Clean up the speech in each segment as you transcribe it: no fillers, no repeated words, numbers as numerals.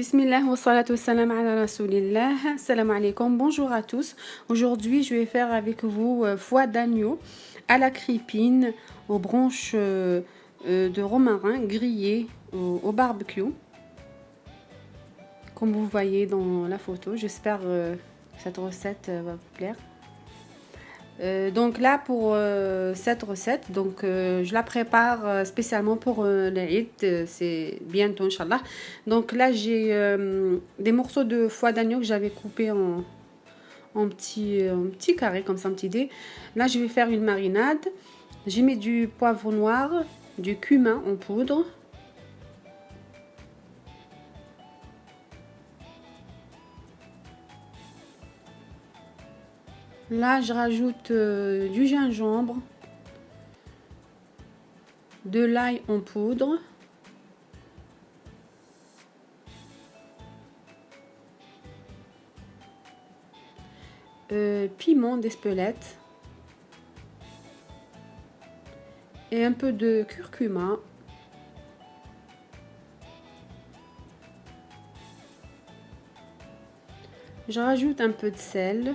Bismillah wa salatu wa salam ala rasoulillah. Salam alaikum, bonjour à tous. Aujourd'hui, je vais faire avec vous foie d'agneau à la crépine aux branches de romarin grillées au barbecue. Comme vous voyez dans la photo, j'espère que cette recette va vous plaire. Donc là pour cette recette, je la prépare spécialement pour l'Aïd, c'est bientôt Inch'Allah. Donc là j'ai des morceaux de foie d'agneau que j'avais coupé en petits carrés comme ça, en petits dés. Là je vais faire une marinade. J'ai mis du poivre noir, du cumin en poudre. Là, je rajoute du gingembre, de l'ail en poudre, piment d'Espelette et un peu de curcuma. Je rajoute un peu de sel.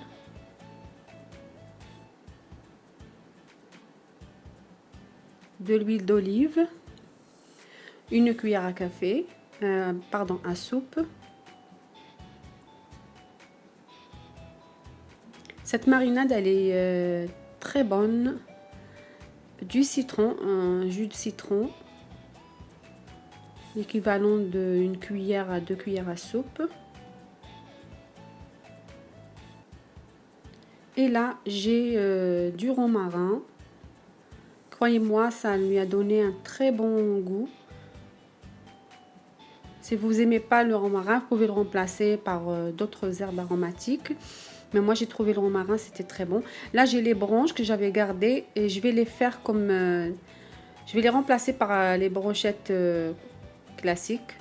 De l'huile d'olive, une cuillère à café, à soupe. Cette marinade, elle est très bonne. Du citron, un jus de citron, l'équivalent d'une cuillère à 2 cuillères à soupe. Et là, j'ai du romarin. Croyez-moi, ça lui a donné un très bon goût. Si vous n'aimez pas le romarin, vous pouvez le remplacer par d'autres herbes aromatiques. Mais moi, j'ai trouvé le romarin, c'était très bon. Là, j'ai les branches que j'avais gardées et je vais les faire comme... je vais les remplacer par les brochettes classiques.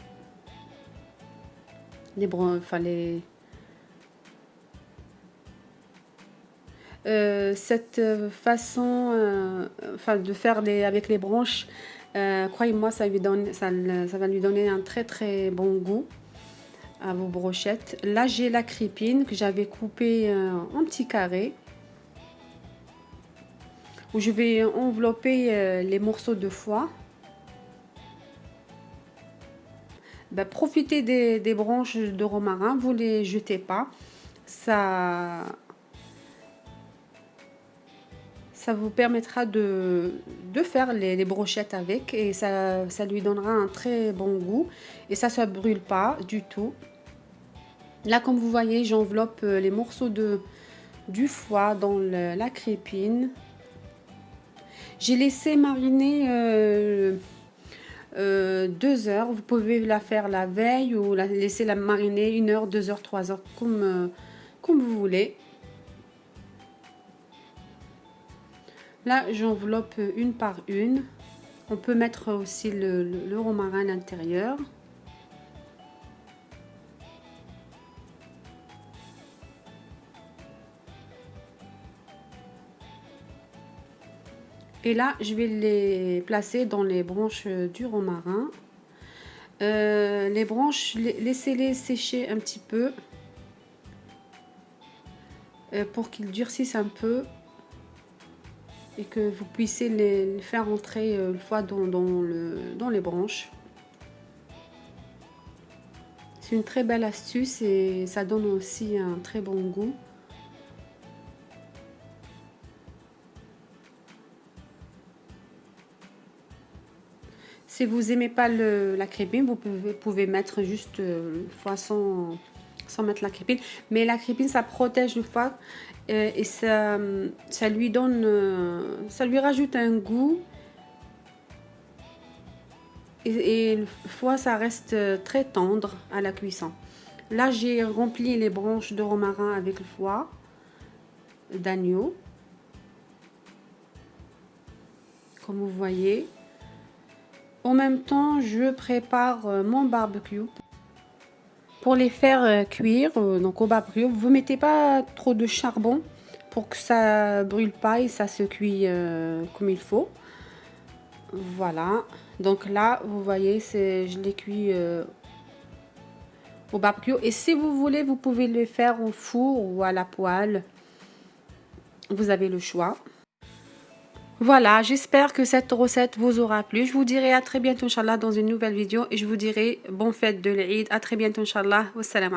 Cette façon de faire avec les branches, croyez-moi, ça va lui donner un très très bon goût à vos brochettes. Là, j'ai la crépine que j'avais coupée en petits carrés, où je vais envelopper les morceaux de foie. Profitez des branches de romarin, vous les jetez pas, ça vous permettra de faire les brochettes avec, et ça lui donnera un très bon goût et ça ne brûle pas du tout. Là, comme vous voyez, j'enveloppe les morceaux du foie dans la crépine. J'ai laissé mariner 2 heures. Vous pouvez la faire la veille ou laisser la mariner 1 heure, 2 heures, 3 heures, comme vous voulez. Là, j'enveloppe une par une. On peut mettre aussi le romarin à l'intérieur. Et là, je vais les placer dans les branches du romarin. Les branches, laissez-les sécher un petit peu pour qu'ils durcissent un peu, et que vous puissiez les faire entrer le foie dans les branches. C'est une très belle astuce et ça donne aussi un très bon goût. Si vous n'aimez pas la crépine, vous pouvez mettre juste le foie sans mettre la crépine. Mais la crépine, ça protège le foie et ça lui rajoute un goût. Et le foie, ça reste très tendre à la cuisson. Là, j'ai rempli les branches de romarin avec le foie d'agneau, comme vous voyez. En même temps, je prépare mon barbecue. Pour les faire cuire, donc au barbecue, vous ne mettez pas trop de charbon pour que ça brûle pas et ça se cuit comme il faut. Voilà. Donc là, vous voyez, je l'ai cuit au barbecue. Et si vous voulez, vous pouvez le faire au four ou à la poêle. Vous avez le choix. Voilà, j'espère que cette recette vous aura plu. Je vous dirai à très bientôt, Inch'Allah, dans une nouvelle vidéo. Et je vous dirai bonne fête de l'Eid. À très bientôt, Inch'Allah. Wassalam.